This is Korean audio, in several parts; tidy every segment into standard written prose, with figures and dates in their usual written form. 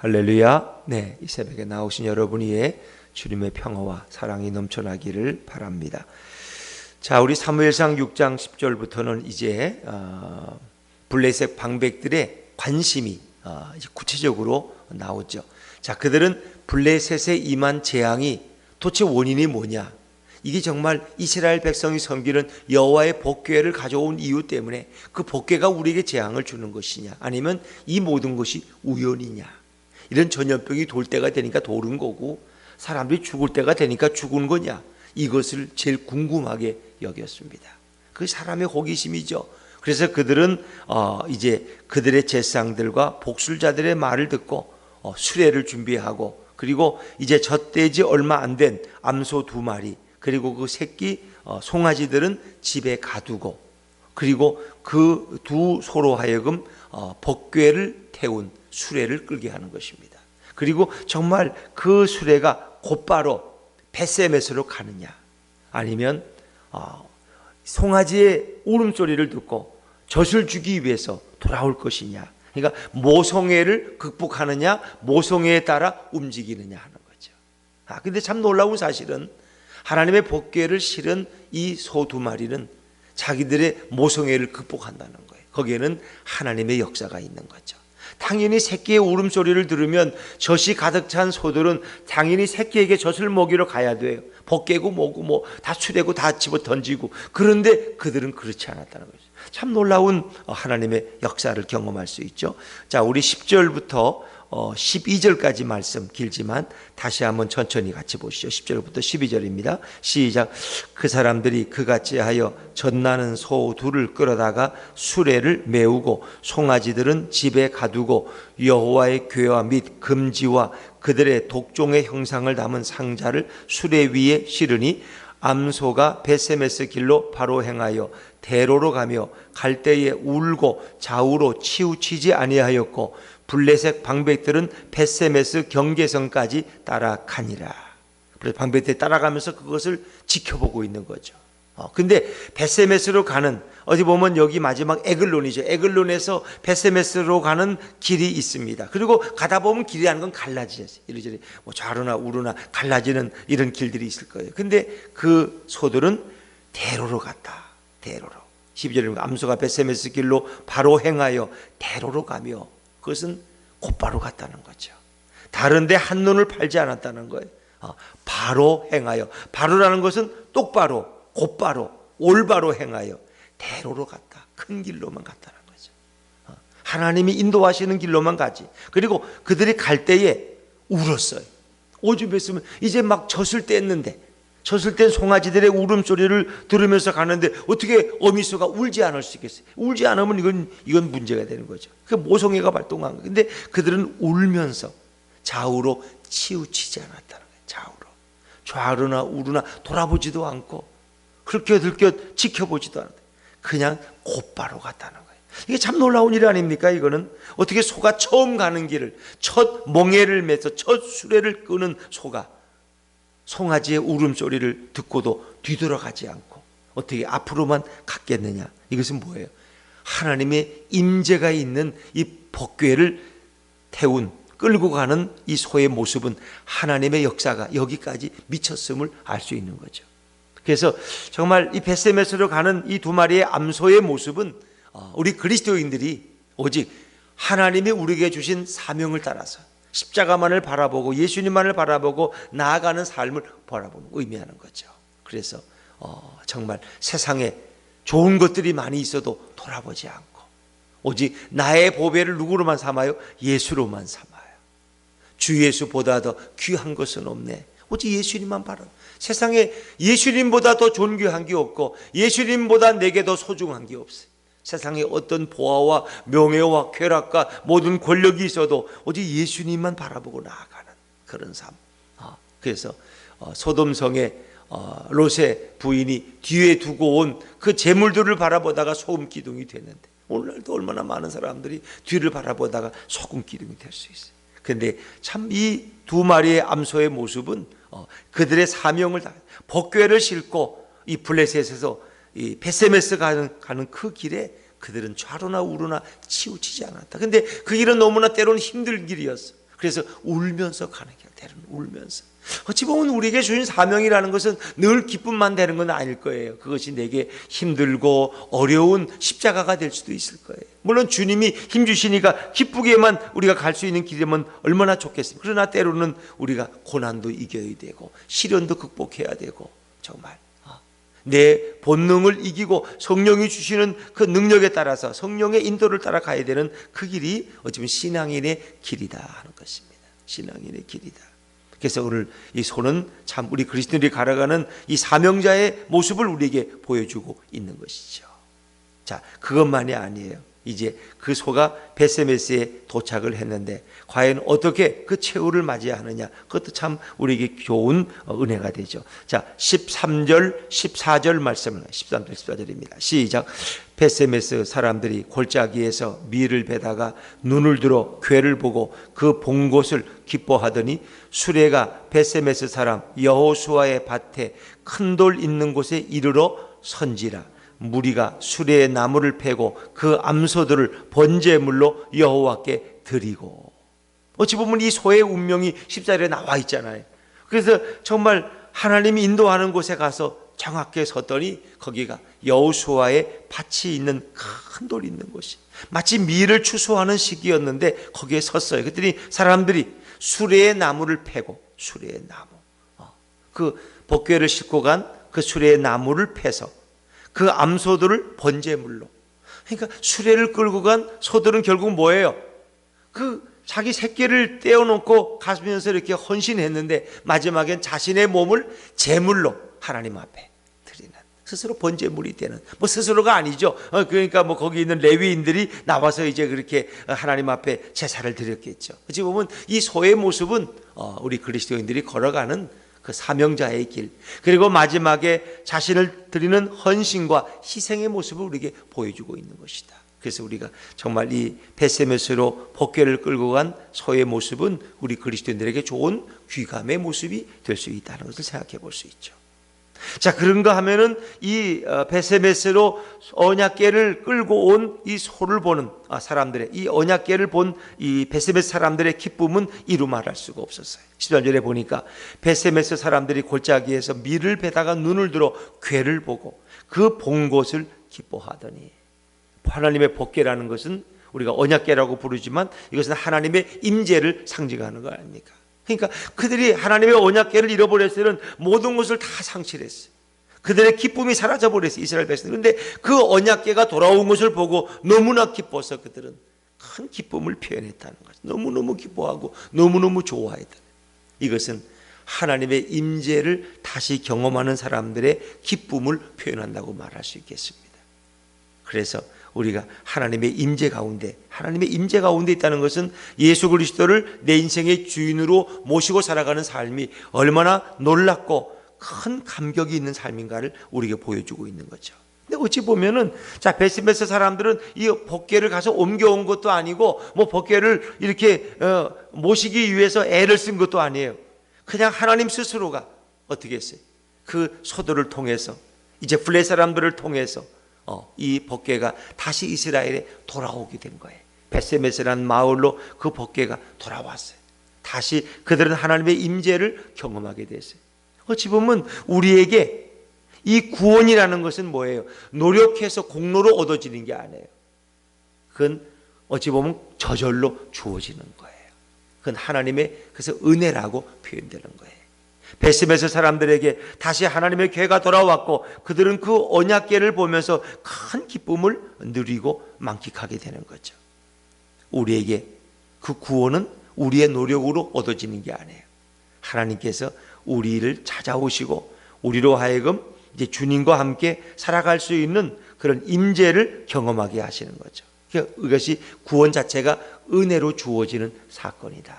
할렐루야. 네, 이 새벽에 나오신 여러분 위에 주님의 평화와 사랑이 넘쳐나기를 바랍니다. 자, 우리 사무엘상 6장 10절부터는 이제 블레셋 방백들의 관심이 이제 구체적으로 나오죠. 자, 그들은 블레셋에 임한 재앙이 도대체 원인이 뭐냐? 이게 정말 이스라엘 백성이 섬기는 여호와의 복궤를 가져온 이유 때문에 그 복궤가 우리에게 재앙을 주는 것이냐, 아니면 이 모든 것이 우연이냐? 이런 전염병이 돌 때가 되니까 도는 거고 사람들이 죽을 때가 되니까 죽은 거냐, 이것을 제일 궁금하게 여겼습니다. 그 사람의 호기심이죠. 그래서 그들은 이제 그들의 제사장들과 복술자들의 말을 듣고 수레를 준비하고, 그리고 이제 젖되지 얼마 안 된 암소 2마리, 그리고 그 새끼 송아지들은 집에 가두고, 그리고 그 두 소로 하여금 복궤를 태운 수레를 끌게 하는 것입니다. 그리고 정말 그 수레가 곧바로 벳세메스로 가느냐, 아니면 송아지의 울음소리를 듣고 젖을 주기 위해서 돌아올 것이냐, 그러니까 모성애를 극복하느냐, 모성애에 따라 움직이느냐 하는 거죠. 근데 참 놀라운 사실은 하나님의 복궤를 실은 이 소 2마리는 자기들의 모성애를 극복한다는 거예요. 거기에는 하나님의 역사가 있는 거죠. 당연히 새끼의 울음소리를 들으면 젖이 가득 찬 소들은 당연히 새끼에게 젖을 먹이러 가야 돼요. 복개고 뭐고 뭐 다 추대고 다 집어 던지고. 그런데 그들은 그렇지 않았다는 거죠. 참 놀라운 하나님의 역사를 경험할 수 있죠. 자, 우리 10절부터 12절까지 말씀 길지만 다시 한번 천천히 같이 보시죠. 10절부터 12절입니다. 시작. 그 사람들이 그같이 하여 젖나는 소 2를 끌어다가 수레를 메우고 송아지들은 집에 가두고 여호와의 궤와 및 금지와 그들의 독종의 형상을 담은 상자를 수레 위에 실으니 암소가 벳세메스 길로 바로 행하여 대로로 가며 갈 때에 울고 좌우로 치우치지 아니하였고 블레셋 방백들은 벳세메스 경계선까지 따라가니라. 그래서 방백들이 따라가면서 그것을 지켜보고 있는 거죠. 근데 벳세메스로 가는, 어디 보면 여기 마지막 에글론이죠. 에글론에서 벳세메스로 가는 길이 있습니다. 그리고 가다 보면 길이 하는 건 갈라지죠. 이리저리 뭐 좌로나 우로나 갈라지는 이런 길들이 있을 거예요. 근데 그 소들은 대로로 갔다. 대로로. 12절에 암소가 벳세메스 길로 바로 행하여 대로로 가며, 그것은 곧바로 갔다는 거죠. 다른데 한눈을 팔지 않았다는 거예요. 바로 행하여. 바로라는 것은 똑바로, 곧바로, 올바로 행하여 대로로 갔다. 큰 길로만 갔다는 거죠. 하나님이 인도하시는 길로만 가지. 그리고 그들이 갈 때에 울었어요. 오줌 뺐으면 이제 막 젖을 뗐는데, 젖을 땐 송아지들의 울음소리를 들으면서 가는데 어떻게 어미소가 울지 않을 수 있겠어요? 울지 않으면 이건 문제가 되는 거죠. 그 모성애가 발동한 거예요. 근데 그들은 울면서 좌우로 치우치지 않았다는 거예요. 좌우로. 좌로나 우로나 돌아보지도 않고 흘겨들겨 지켜보지도 않았다. 그냥 곧바로 갔다는 거예요. 이게 참 놀라운 일 아닙니까? 이거는 어떻게 소가 처음 가는 길을, 첫 멍에를 매서 첫 수레를 끄는 소가 송아지의 울음소리를 듣고도 뒤돌아가지 않고 어떻게 앞으로만 갔겠느냐? 이것은 뭐예요? 하나님의 임재가 있는 이 복궤를 태운, 끌고 가는 이 소의 모습은 하나님의 역사가 여기까지 미쳤음을 알 수 있는 거죠. 그래서 정말 이 벳세메스로 가는 이 2마리의 암소의 모습은 우리 그리스도인들이 오직 하나님이 우리에게 주신 사명을 따라서 십자가만을 바라보고 예수님만을 바라보고 나아가는 삶을 바라보는, 의미하는 거죠. 그래서 정말 세상에 좋은 것들이 많이 있어도 돌아보지 않고 오직 나의 보배를 누구로만 삼아요? 예수로만 삼아요. 주 예수보다 더 귀한 것은 없네. 오직 예수님만 바라. 세상에 예수님보다 더 존귀한 게 없고 예수님보다 내게 더 소중한 게 없어요. 세상에 어떤 보아와 명예와 쾌락과 모든 권력이 있어도 오직 예수님만 바라보고 나아가는 그런 삶. 그래서 소돔성의 롯의 부인이 뒤에 두고 온 그 재물들을 바라보다가 소금 기둥이 됐는데, 오늘날도 얼마나 많은 사람들이 뒤를 바라보다가 소금 기둥이 될 수 있어요. 그런데 참 이 2마리의 암소의 모습은 그들의 사명을 다, 복궤를 싣고 이 블레셋에서 이 벳세메스 가는 그 길에 그들은 좌로나 우로나 치우치지 않았다. 근데 그 길은 너무나 때로는 힘든 길이었어. 그래서 울면서 가는 게 때로는 울면서. 어찌 보면 우리에게 주신 사명이라는 것은 늘 기쁨만 되는 건 아닐 거예요. 그것이 내게 힘들고 어려운 십자가가 될 수도 있을 거예요. 물론 주님이 힘주시니까 기쁘게만 우리가 갈 수 있는 길이면 얼마나 좋겠습니까? 그러나 때로는 우리가 고난도 이겨야 되고 시련도 극복해야 되고, 정말 내 본능을 이기고 성령이 주시는 그 능력에 따라서 성령의 인도를 따라 가야 되는 그 길이 어쩌면 신앙인의 길이다 하는 것입니다. 신앙인의 길이다. 그래서 오늘 이 소는 참 우리 그리스도인들이 걸어가는 이 사명자의 모습을 우리에게 보여주고 있는 것이죠. 자, 그것만이 아니에요. 이제 그 소가 베세메스에 도착을 했는데 과연 어떻게 그 최후를 맞이하느냐, 그것도 참 우리에게 좋은 은혜가 되죠. 자, 13절 14절 말씀을 13절 14절입니다. 시작. 베세메스 사람들이 골짜기에서 밀을 베다가 눈을 들어 궤를 보고 그 본 곳을 기뻐하더니 수레가 베세메스 사람 여호수아의 밭에 큰 돌 있는 곳에 이르러 선지라. 무리가 수레의 나무를 패고 그 암소들을 번제물로 여호와께 드리고. 어찌 보면 이 소의 운명이 14절에 나와 있잖아요. 그래서 정말 하나님이 인도하는 곳에 가서 정확하게 섰더니 거기가 여호수아의 밭이 있는 큰 돌이 있는 곳이, 마치 밀을 추수하는 시기였는데 거기에 섰어요. 그랬더니 사람들이 수레의 나무를 패고, 수레의 나무, 그 복궤를 싣고 간 그 수레의 나무를 패서 그 암소들을 번제물로. 그러니까 수레를 끌고 간 소들은 결국 뭐예요? 그 자기 새끼를 떼어놓고 가면서 이렇게 헌신했는데 마지막엔 자신의 몸을 제물로 하나님 앞에 드리는, 스스로 번제물이 되는, 뭐 스스로가 아니죠. 그러니까 뭐 거기 있는 레위인들이 나와서 이제 그렇게 하나님 앞에 제사를 드렸겠죠. 어찌 보면 이 소의 모습은 우리 그리스도인들이 걸어가는 그 사명자의 길, 그리고 마지막에 자신을 드리는 헌신과 희생의 모습을 우리에게 보여주고 있는 것이다. 그래서 우리가 정말 이 베세메스로 복궤를 끌고 간 소의 모습은 우리 그리스도인들에게 좋은 귀감의 모습이 될 수 있다는 것을 생각해 볼 수 있죠. 자, 그런가 하면은 이 베세메스로 언약궤를 끌고 온 이 소를 보는 사람들의, 이 언약궤를 본 이 베세메스 사람들의 기쁨은 이루 말할 수가 없었어요. 13절에 보니까 베세메스 사람들이 골짜기에서 밀을 베다가 눈을 들어 궤를 보고 그 본 곳을 기뻐하더니. 하나님의 복궤라는 것은 우리가 언약궤라고 부르지만 이것은 하나님의 임재를 상징하는 거 아닙니까? 그러니까 그들이 하나님의 언약궤를 잃어버렸을 때는 모든 것을 다 상실했어요. 그들의 기쁨이 사라져버렸어요, 이스라엘 백성들. 그런데 그 언약궤가 돌아온 것을 보고 너무나 기뻐서 그들은 큰 기쁨을 표현했다는 거죠. 너무너무 기뻐하고 너무너무 좋아했다. 이것은 하나님의 임재를 다시 경험하는 사람들의 기쁨을 표현한다고 말할 수 있겠습니다. 그래서 우리가 하나님의 임재 가운데, 하나님의 임재 가운데 있다는 것은 예수 그리스도를 내 인생의 주인으로 모시고 살아가는 삶이 얼마나 놀랍고 큰 감격이 있는 삶인가를 우리에게 보여주고 있는 거죠. 근데 어찌 보면은, 자, 베세메스 사람들은 이 복궤를 가서 옮겨온 것도 아니고 뭐 복궤를 이렇게 모시기 위해서 애를 쓴 것도 아니에요. 그냥 하나님 스스로가 어떻게 했어요? 그 소들을 통해서, 이제 블레 사람들을 통해서 이 복궤가 다시 이스라엘에 돌아오게 된 거예요. 베세메스라는 마을로 그 복궤가 돌아왔어요. 다시 그들은 하나님의 임재를 경험하게 됐어요. 어찌 보면 우리에게 이 구원이라는 것은 뭐예요? 노력해서 공로로 얻어지는 게 아니에요. 그건 어찌 보면 저절로 주어지는 거예요. 그건 하나님의, 그래서 은혜라고 표현되는 거예요. 베세메스 사람들에게 다시 하나님의 궤가 돌아왔고 그들은 그 언약궤를 보면서 큰 기쁨을 누리고 만끽하게 되는 거죠. 우리에게 그 구원은 우리의 노력으로 얻어지는 게 아니에요. 하나님께서 우리를 찾아오시고 우리로 하여금 이제 주님과 함께 살아갈 수 있는 그런 임재를 경험하게 하시는 거죠. 이것이 구원 자체가 은혜로 주어지는 사건이다.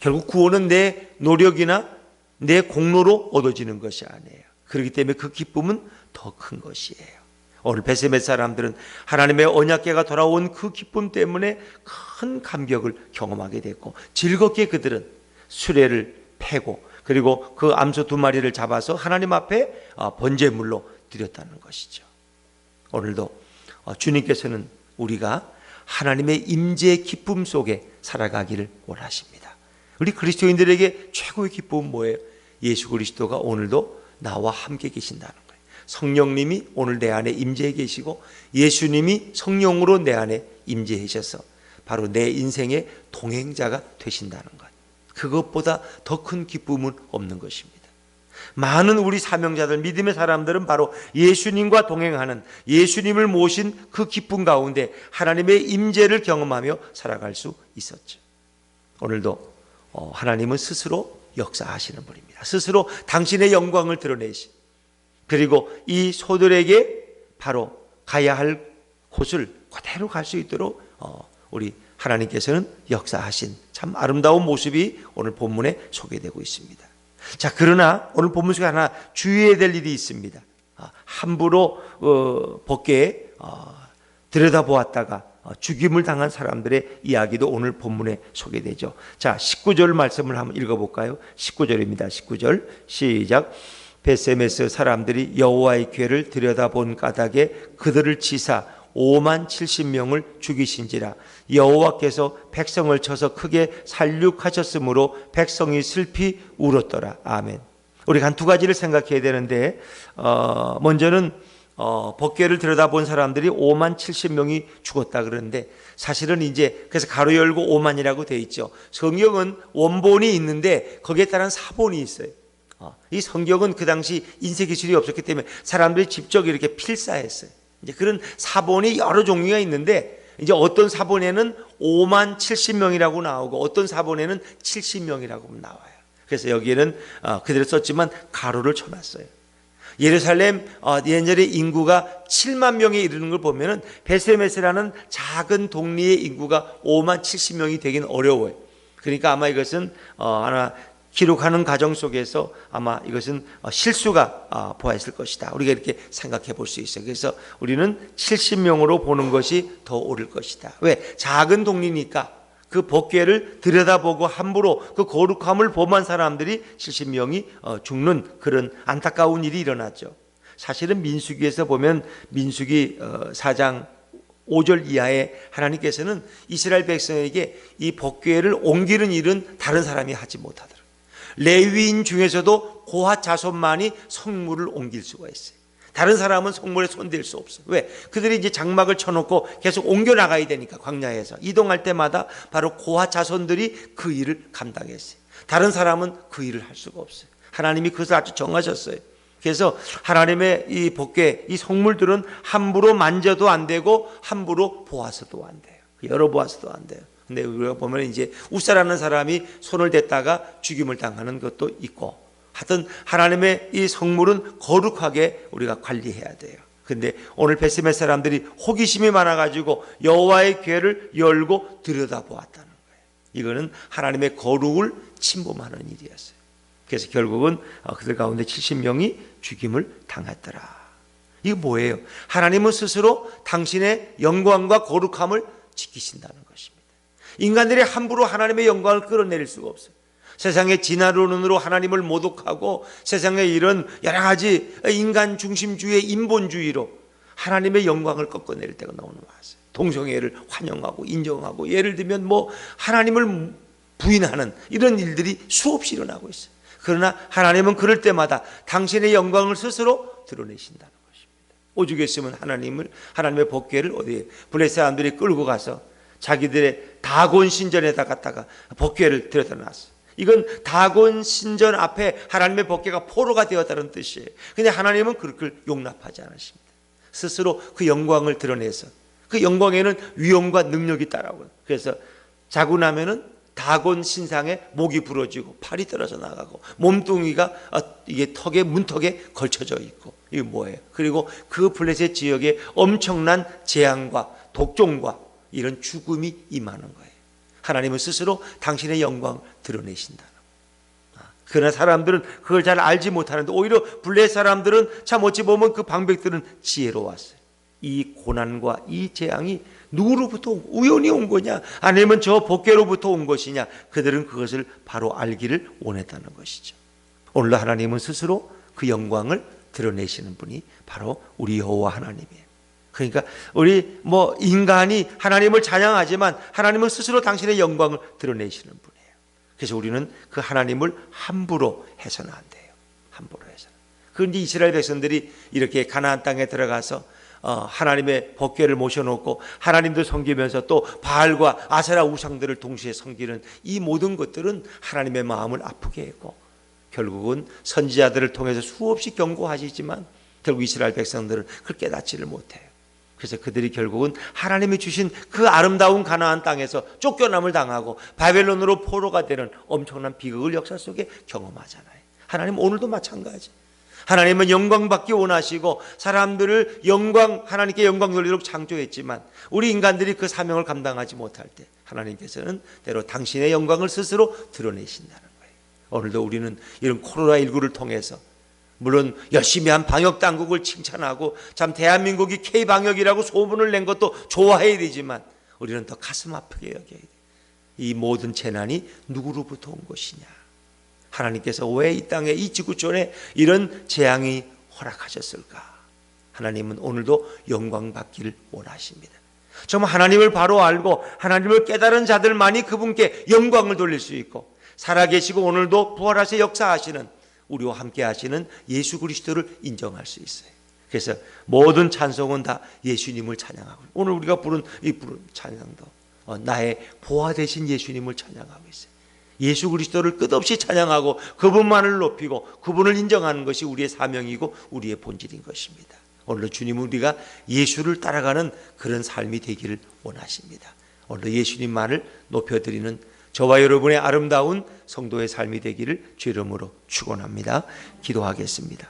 결국 구원은 내 노력이나 내 공로로 얻어지는 것이 아니에요. 그렇기 때문에 그 기쁨은 더 큰 것이에요. 오늘 베세메스 사람들은 하나님의 언약궤가 돌아온 그 기쁨 때문에 큰 감격을 경험하게 됐고 즐겁게 그들은 수레를 패고 그리고 그 암소 2마리를 잡아서 하나님 앞에 번제물로 드렸다는 것이죠. 오늘도 주님께서는 우리가 하나님의 임재의 기쁨 속에 살아가기를 원하십니다. 우리 그리스도인들에게 최고의 기쁨은 뭐예요? 예수 그리스도가 오늘도 나와 함께 계신다는 거예요. 성령님이 오늘 내 안에 임재해 계시고 예수님이 성령으로 내 안에 임재하셔서 바로 내 인생의 동행자가 되신다는 것. 그것보다 더 큰 기쁨은 없는 것입니다. 많은 우리 사명자들, 믿음의 사람들은 바로 예수님과 동행하는, 예수님을 모신 그 기쁨 가운데 하나님의 임재를 경험하며 살아갈 수 있었죠. 오늘도 하나님은 스스로 역사하시는 분입니다. 스스로 당신의 영광을 드러내시, 그리고 이 소들에게 바로 가야 할 곳을 그대로 갈 수 있도록 우리 하나님께서는 역사하신 참 아름다운 모습이 오늘 본문에 소개되고 있습니다. 자, 그러나 오늘 본문 속에 하나 주의해야 될 일이 있습니다. 함부로 법궤에 들여다보았다가 죽임을 당한 사람들의 이야기도 오늘 본문에 소개되죠. 자, 19절 말씀을 한번 읽어볼까요? 19절입니다. 19절 시작. 벳세메스 사람들이 여호와의 궤를 들여다본 까닭에 그들을 치사 5만 70명을 죽이신지라. 여호와께서 백성을 쳐서 크게 살육하셨으므로 백성이 슬피 울었더라. 아멘. 우리가 한 두 가지를 생각해야 되는데 먼저는 법궤를 들여다본 사람들이 5만 70명이 죽었다 그러는데 사실은 이제 그래서 가로 열고 5만이라고 돼 있죠. 성경은 원본이 있는데 거기에 따른 사본이 있어요. 이 성경은 그 당시 인쇄 기술이 없었기 때문에 사람들이 직접 이렇게 필사했어요. 이제 그런 사본이 여러 종류가 있는데 이제 어떤 사본에는 5만 70명이라고 나오고 어떤 사본에는 70명이라고 나와요. 그래서 여기에는 그대로 썼지만 가로를 쳐놨어요. 예루살렘 옛날에 인구가 7만 명에 이르는 걸 보면은 베세메스라는 작은 동리의 인구가 5만 70명이 되긴 어려워요. 그러니까 아마 이것은 하나 기록하는 과정 속에서 아마 이것은 실수가 보였을 것이다. 우리가 이렇게 생각해 볼 수 있어요. 그래서 우리는 70명으로 보는 것이 더 옳을 것이다. 왜? 작은 동리니까 그 법궤를 들여다보고 함부로 그 거룩함을 범한 사람들이 70명이 죽는 그런 안타까운 일이 일어났죠. 사실은 민수기에서 보면 민수기 4장 5절 이하에 하나님께서는 이스라엘 백성에게 이 법궤를 옮기는 일은 다른 사람이 하지 못하더라. 레위인 중에서도 고핫 자손만이 성물을 옮길 수가 있어요. 다른 사람은 성물에 손댈 수 없어요. 왜? 그들이 이제 장막을 쳐놓고 계속 옮겨 나가야 되니까 광야에서 이동할 때마다 바로 고핫 자손들이 그 일을 감당했어요. 다른 사람은 그 일을 할 수가 없어요. 하나님이 그것을 아주 정하셨어요. 그래서 하나님의 이 법궤, 이 성물들은 함부로 만져도 안 되고 함부로 보아서도 안 돼요. 열어보아서도 안 돼요. 근데 우리가 보면 이제 우사라는 사람이 손을 댔다가 죽임을 당하는 것도 있고, 하여튼 하나님의 이 성물은 거룩하게 우리가 관리해야 돼요. 근데 오늘 베세메 사람들이 호기심이 많아가지고 여호와의 궤를 열고 들여다보았다는 거예요. 이거는 하나님의 거룩을 침범하는 일이었어요. 그래서 결국은 그들 가운데 70명이 죽임을 당했더라. 이게 뭐예요? 하나님은 스스로 당신의 영광과 거룩함을 지키신다는 것입니다. 인간들이 함부로 하나님의 영광을 끌어내릴 수가 없어요. 세상의 진화론 눈으로 하나님을 모독하고 세상의 이런 여러 가지 인간 중심주의의 인본주의로 하나님의 영광을 꺾어내릴 때가 너무 많았어요. 동성애를 환영하고 인정하고, 예를 들면 뭐 하나님을 부인하는 이런 일들이 수없이 일어나고 있어요. 그러나 하나님은 그럴 때마다 당신의 영광을 스스로 드러내신다는 것입니다. 오죽했으면 하나님의 법궤를 어디에 블레셋 사람들이 끌고 가서 자기들의 다곤 신전에다 갖다가 법궤를 들여다 놨어요. 이건 다곤 신전 앞에 하나님의 법궤가 포로가 되었다는 뜻이에요. 근데 하나님은 그걸 용납하지 않으십니다. 스스로 그 영광을 드러내서 그 영광에는 위엄과 능력이 따라오고, 그래서 자고 나면은 다곤 신상에 목이 부러지고 팔이 떨어져 나가고 몸뚱이가 이게 문턱에 걸쳐져 있고, 이게 뭐예요? 그리고 그 블레셋 지역에 엄청난 재앙과 독종과 이런 죽음이 임하는 거예요. 하나님은 스스로 당신의 영광을 드러내신다. 그러나 사람들은 그걸 잘 알지 못하는데 오히려 블레셋 사람들은 참 어찌 보면 그 방백들은 지혜로웠어요. 이 고난과 이 재앙이 누구로부터 우연히 온 거냐, 아니면 저 법궤로부터 온 것이냐, 그들은 그것을 바로 알기를 원했다는 것이죠. 오늘도 하나님은 스스로 그 영광을 드러내시는 분이 바로 우리 여호와 하나님이에요. 그러니까 우리 인간이 하나님을 찬양하지만 하나님은 스스로 당신의 영광을 드러내시는 분이에요. 그래서 우리는 그 하나님을 함부로 해서는 안 돼요. 함부로 해서는. 그런데 이스라엘 백성들이 이렇게 가나안 땅에 들어가서 하나님의 법궤를 모셔놓고 하나님도 섬기면서 또 바알과 아세라 우상들을 동시에 섬기는 이 모든 것들은 하나님의 마음을 아프게 했고, 결국은 선지자들을 통해서 수없이 경고하시지만 결국 이스라엘 백성들은 그걸 깨닫지를 못해요. 그래서 그들이 결국은 하나님이 주신 그 아름다운 가나안 땅에서 쫓겨남을 당하고 바벨론으로 포로가 되는 엄청난 비극을 역사 속에 경험하잖아요. 하나님 오늘도 마찬가지. 하나님은 영광 받기 원하시고 사람들을 하나님께 영광 돌리도록 창조했지만 우리 인간들이 그 사명을 감당하지 못할 때 하나님께서는 때로 당신의 영광을 스스로 드러내신다는 거예요. 오늘도 우리는 이런 코로나19를 통해서 물론 열심히 한 방역당국을 칭찬하고 참 대한민국이 K방역이라고 소문을 낸 것도 좋아해야 되지만 우리는 더 가슴 아프게 여겨야 돼요. 이 모든 재난이 누구로부터 온 것이냐. 하나님께서 왜 이 땅에 이 지구촌에 이런 재앙이 허락하셨을까? 하나님은 오늘도 영광 받기를 원하십니다. 정말 하나님을 바로 알고 하나님을 깨달은 자들만이 그분께 영광을 돌릴 수 있고, 살아계시고 오늘도 부활하셔 역사하시는 우리와 함께 하시는 예수 그리스도를 인정할 수 있어요. 그래서 모든 찬송은 다 예수님을 찬양하고, 오늘 우리가 부른 이 찬양도 나의 보화 되신 예수님을 찬양하고 있어요. 예수 그리스도를 끝없이 찬양하고 그분만을 높이고 그분을 인정하는 것이 우리의 사명이고 우리의 본질인 것입니다. 오늘도 주님은 우리가 예수를 따라가는 그런 삶이 되기를 원하십니다. 오늘도 예수님만을 높여드리는 저와 여러분의 아름다운 성도의 삶이 되기를 주 이름으로 축원합니다. 기도하겠습니다.